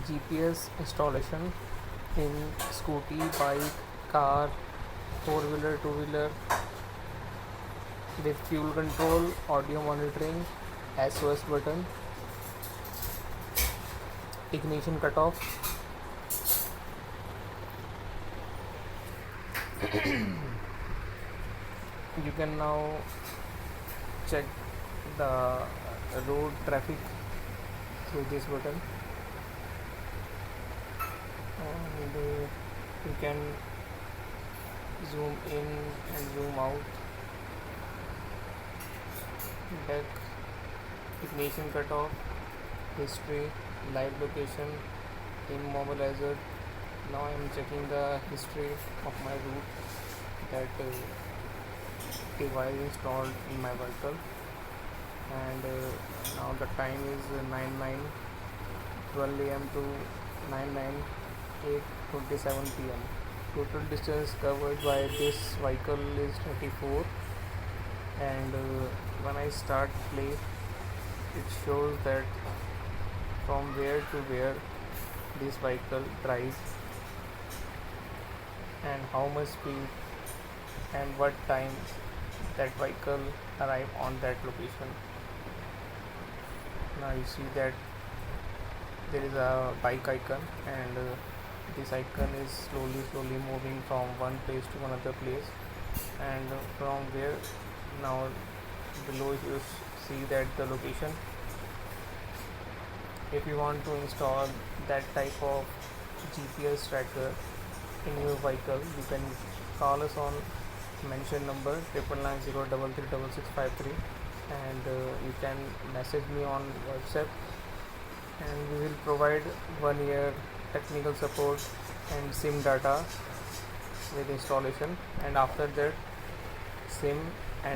GPS installation in scooty, bike, car, four-wheeler, two-wheeler with fuel control, audio monitoring, SOS button, ignition cutoff. You can now check the road traffic through this button, and you can zoom in and zoom out, deck, ignition cutoff, history, live location, immobilizer. Now I am checking the history of my route that device installed in my vehicle, and now the time is 9:12 a.m. to 9:27 p.m. Total distance covered by this vehicle is 34, and when I start play it shows that from where to where this vehicle drives and how much speed and what time that vehicle arrive on that location. Now you see that there is a bike icon, and this icon is slowly moving from one place to another place, and from where now below you see that the location. If you want to install that type of GPS tracker in your vehicle, you can call us on mention number 9990336653, and you can message me on WhatsApp, and we will provide 1 year technical support and SIM data with installation, and after that SIM